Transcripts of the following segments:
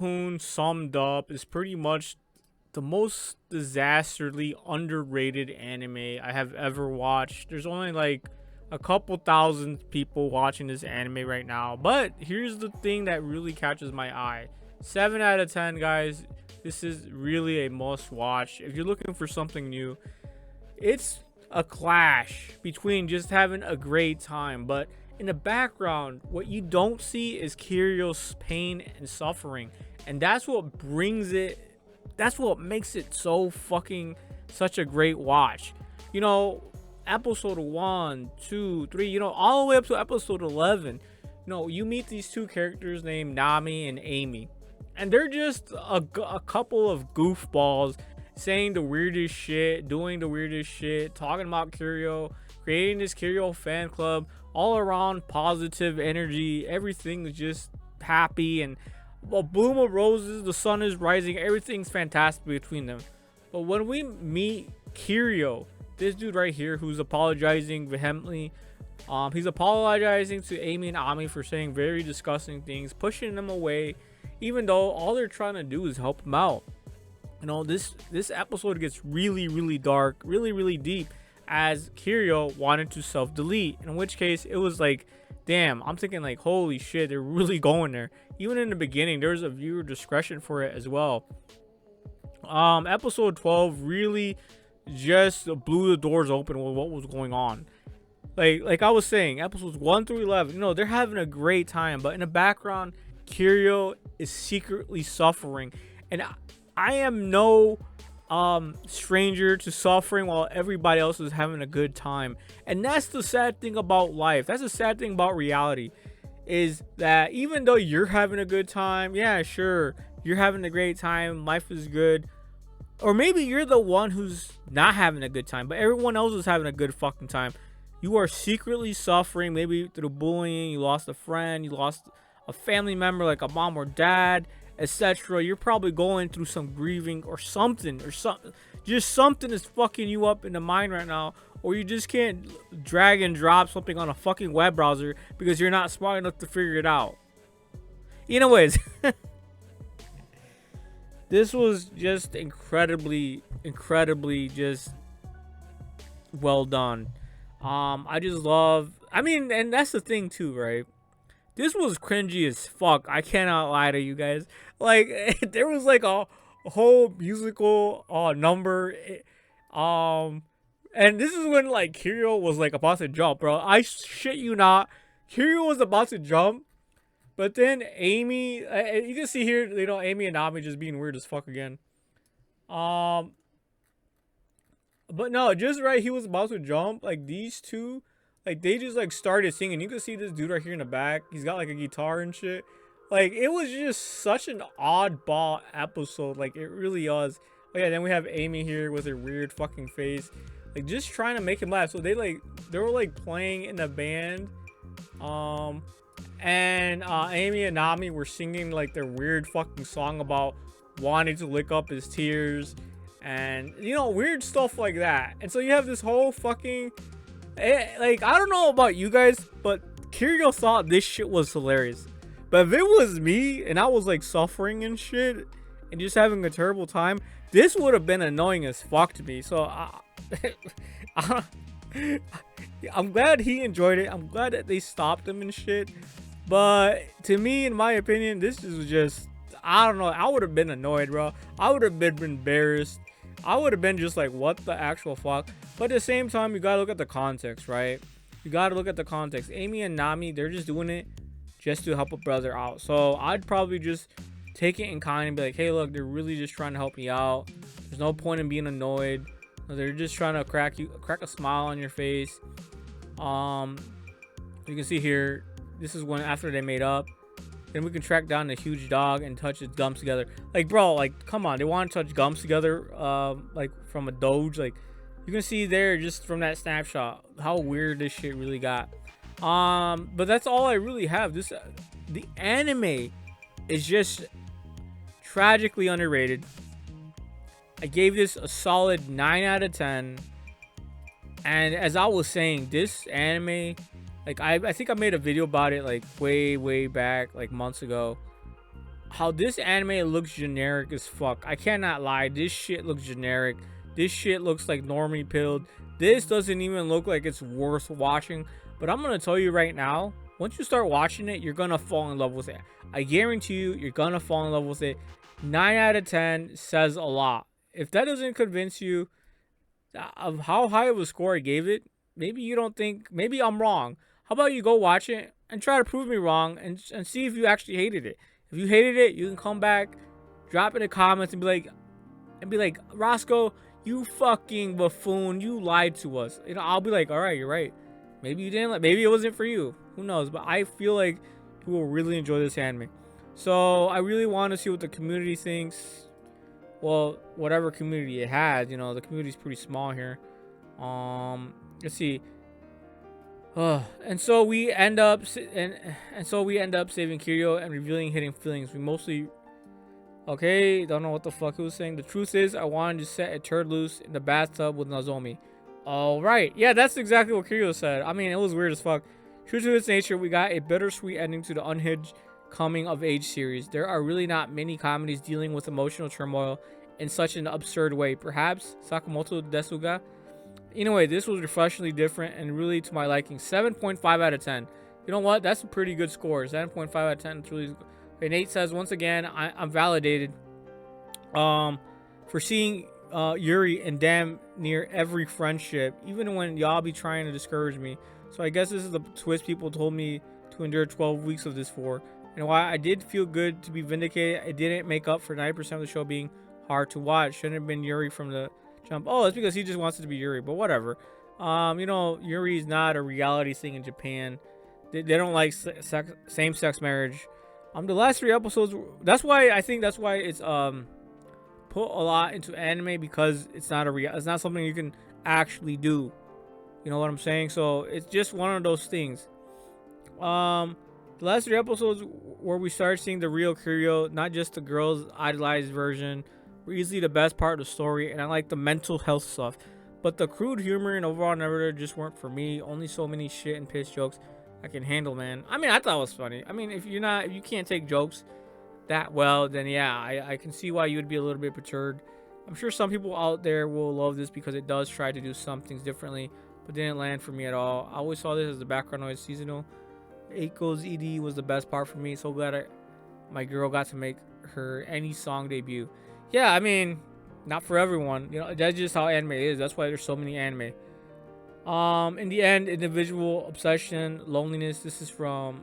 Hoon summed up is pretty much the most disastrously underrated anime I have ever watched. There's only like a couple thousand people watching this anime right now. But here's the thing that really catches my eye. 7 out of 10, guys. This is really a must watch. If you're looking for something new, it's a clash between just having a great time, but in the background, what you don't see is Kirio's pain and suffering. And that's what brings it, that's what makes it so fucking such a great watch. You know, episode 1, 2, 3, all the way up to episode 11, you meet these two characters named Nami and Amy. And they're just a couple of goofballs saying the weirdest shit, doing the weirdest shit, talking about Kirio, creating this Kirio fan club, all around positive energy. Everything is just happy and a bloom of roses. The sun is rising. Everything's fantastic between them. But when we meet Kirio, this dude right here who's apologizing vehemently, he's apologizing to Amy and Ami for saying very disgusting things, pushing them away, even though all they're trying to do is help him out. This episode gets really dark, really deep, as Kirio wanted to self-delete, in which case it was like, damn, I'm thinking like, holy shit, they're really going there. Even in the beginning, there's a viewer discretion for it as well. Episode 12 really just blew the doors open with what was going on. Like I was saying, episodes 1 through 11, they're having a great time, but in the background, Kirio is secretly suffering, and I am no stranger to suffering while everybody else is having a good time. And that's the sad thing about life. That's the sad thing about reality, is that even though you're having a good time, yeah, sure, you're having a great time, life is good, or maybe you're the one who's not having a good time, but everyone else is having a good fucking time. You are secretly suffering, maybe through bullying, you lost a friend, you lost a family member like a mom or dad, etc. You're probably going through some grieving or something, just something is fucking you up in the mind right now, or you just can't drag and drop something on a fucking web browser because you're not smart enough to figure it out. Anyways, this was just incredibly just well done. I just love, and that's the thing too, right? This was cringy as fuck. I cannot lie to you guys. Like, there was like a whole musical number. And this is when like Kirio was like about to jump, bro. I shit you not. Kirio was about to jump, but then Amy, you can see here, Amy and Nami just being weird as fuck again. But no, just right, he was about to jump. Like these two, like they just like started singing. You can see this dude right here in the back. He's got like a guitar and shit. Like it was just such an oddball episode. Like it really was. Oh yeah, then we have Amy here with her weird fucking face, like just trying to make him laugh. So they were like playing in a band, and Amy and Nami were singing like their weird fucking song about wanting to lick up his tears, and weird stuff like that. And so you have this whole fucking, like, I don't know about you guys, but Kirio thought this shit was hilarious. But if it was me and I was like suffering and shit and just having a terrible time, this would have been annoying as fuck to me. So I'm glad he enjoyed it. I'm glad that they stopped him and shit. But to me, in my opinion, this is just, I don't know. I would have been annoyed, bro. I would have been embarrassed. I would have been just like, what the actual fuck? But at the same time, you gotta look at the context, right? You gotta look at the context. Amy and Nami, they're just doing it just to help a brother out. So I'd probably just take it in kind and be like, hey, look, they're really just trying to help me out. There's no point in being annoyed. They're just trying to crack a smile on your face. You can see here, this is when after they made up. Then we can track down the huge dog and touch its gums together. Like, bro, like, come on. They want to touch gums together, like, from a doge. Like, you can see there, just from that snapshot, how weird this shit really got. But that's all I really have. The anime is just tragically underrated. I gave this a solid 9 out of 10. And as I was saying, this anime, like, I think I made a video about it like way back, like months ago. how this anime looks generic as fuck. I cannot lie. This shit looks generic. This shit looks like normie pilled. This doesn't even look like it's worth watching. But I'm gonna tell you right now, once you start watching it, you're gonna fall in love with it. I guarantee you, you're gonna fall in love with it. 9 out of 10 says a lot. If that doesn't convince you of how high of a score I gave it, maybe you don't think, maybe I'm wrong. How about you go watch it and try to prove me wrong and see if you actually hated it. If you hated it, you can come back, drop in the comments and be like, Roscoe, you fucking buffoon, you lied to us. You know, I'll be like, all right, you're right. Maybe you didn't like, maybe it wasn't for you. Who knows? But I feel like you will really enjoy this anime. So I really want to see what the community thinks. Well, whatever community it has, you know, the community is pretty small here. Let's see. And so we end up saving Kirio and revealing hidden feelings. We mostly, okay, don't know what the fuck he was saying. The truth is, I wanted to set a turd loose in the bathtub with Nozomi. All right, yeah, that's exactly what Kirio said. I mean, it was weird as fuck. True to its nature, we got a bittersweet ending to the unhinged coming of age series. There are really not many comedies dealing with emotional turmoil in such an absurd way. Perhaps Sakamoto Desuga. Anyway, this was refreshingly different and really to my liking. 7.5 out of 10. You know what? That's a pretty good score. 7.5 out of 10. It's really. Okay, Nate says, once again, I'm validated for seeing Yuri and damn near every friendship, even when y'all be trying to discourage me. So I guess this is the twist people told me to endure 12 weeks of this for. And while I did feel good to be vindicated, it didn't make up for 90% of the show being hard to watch. Shouldn't have been Yuri from the jump. Oh, it's because he just wants it to be Yuri, but whatever. You know, Yuri is not a reality thing in Japan. They don't like same-sex marriage. The last 3 episodes, that's why it's put a lot into anime, because it's not something you can actually do. You know what I'm saying? So it's just one of those things. The last 3 episodes where we start seeing the real Kirio, not just the girls' idolized version, were easily the best part of the story, and I like the mental health stuff. But the crude humor and overall narrative just weren't for me. Only so many shit and piss jokes I can handle, man. I mean, I thought it was funny. I mean, if you can't take jokes that well, then yeah, I can see why you would be a little bit perturbed. I'm sure some people out there will love this because it does try to do some things differently, but didn't land for me at all. I always saw this as the background noise seasonal. Eiko's ED was the best part for me. So glad my girl got to make her any song debut. Yeah, I mean, not for everyone. You know, that's just how anime is. That's why there's so many anime. In the end, individual obsession, loneliness. This is from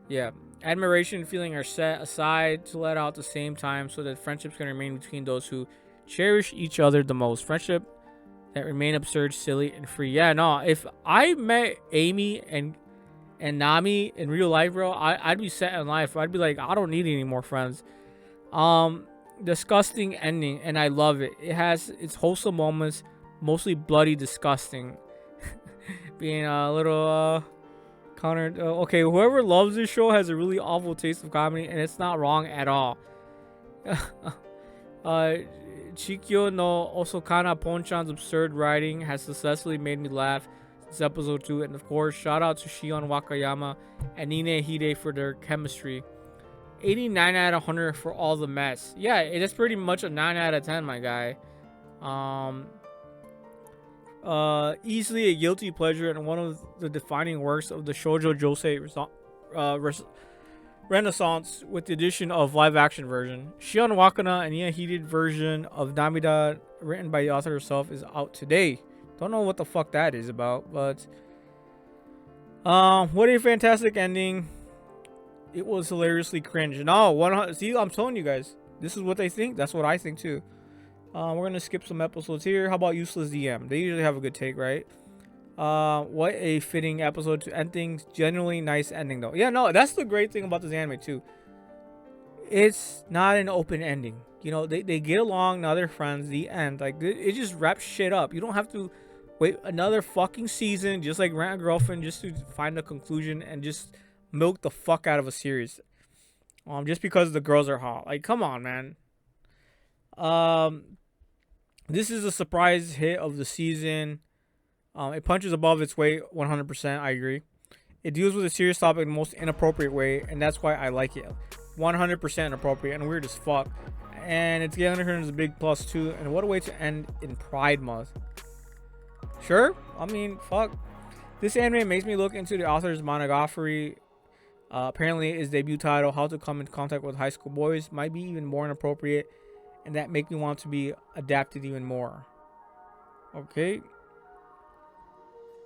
yeah, admiration and feeling are set aside to let out at the same time, so that friendships can remain between those who cherish each other the most. Friendship that remain absurd, silly, and free. Yeah, no. If I met Amy and Nami in real life, bro, I'd be set in life. I'd be like, I don't need any more friends. Disgusting ending, and I love it. It has its wholesome moments, mostly bloody disgusting. Being a little counter. Okay, whoever loves this show has a really awful taste of comedy, and it's not wrong at all. Chikyo no Osokana Ponchan's absurd writing has successfully made me laugh since episode 2, and of course, shout out to Shion Wakayama and Nine Hide for their chemistry. 89 out of 100 for all the mess. Yeah, it is pretty much a 9 out of 10, my guy. Easily a guilty pleasure and one of the defining works of the shoujo josei renaissance, with the addition of live action version. Shion Wakana and Nia Heated version of Namida, written by the author herself, is out today. Don't know what the fuck that is about, but what a fantastic ending. It was hilariously cringe. No, see, I'm telling you guys, this is what they think. That's what I think too. We're gonna skip some episodes here. How about Useless DM? They usually have a good take, right? What a fitting episode to end things. Generally nice ending though. Yeah, no, that's the great thing about this anime too. It's not an open ending. You know, they get along, now they're friends. The end, like, it just wraps shit up. You don't have to wait another fucking season, just like Rent a Girlfriend, just to find a conclusion and just milk the fuck out of a series. Just because the girls are hot. Like, come on, man. This is a surprise hit of the season. It punches above its weight 100%. I agree. It deals with a serious topic in the most inappropriate way, and that's why I like it. 100% appropriate and weird as fuck. And it's getting her as a big plus too. And what a way to end in Pride Month. Sure, I mean, fuck. This anime makes me look into the author's Monogatari. Apparently, his debut title, How to Come in Contact with High School Boys, might be even more inappropriate, and that make me want to be adapted even more. Okay.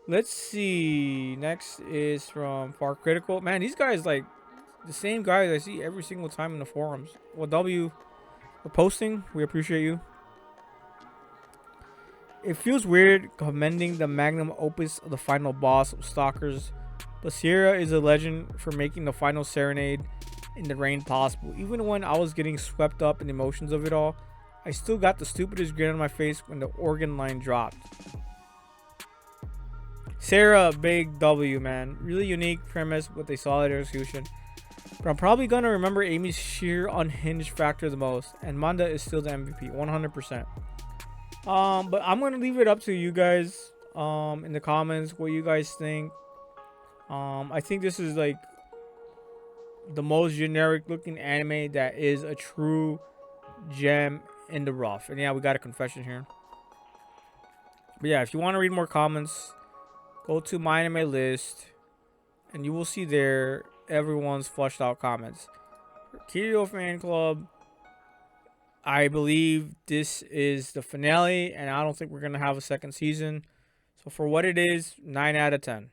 Let's see. Next is from Far Critical. Man, these guys like the same guys I see every single time in the forums. Well, W for posting. We appreciate you. It feels weird commending the magnum opus of the final boss of Stalkers, but Sierra is a legend for making the final serenade in the rain possible. Even when I was getting swept up in the emotions of it all, I still got the stupidest grin on my face when the organ line dropped. Sarah, big W, man. Really unique premise with a solid execution. But I'm probably going to remember Amy's sheer unhinged factor the most, and Manda is still the MVP, 100%. But I'm gonna leave it up to you guys in the comments what you guys think. I think this is like the most generic looking anime that is a true gem in the rough. And yeah, we got a confession here. But yeah, if you want to read more comments, go to Myanimelist and you will see there everyone's flushed out comments. Kirio Fanclub, I believe this is the finale, and I don't think we're going to have a second season. So for what it is, 9 out of 10.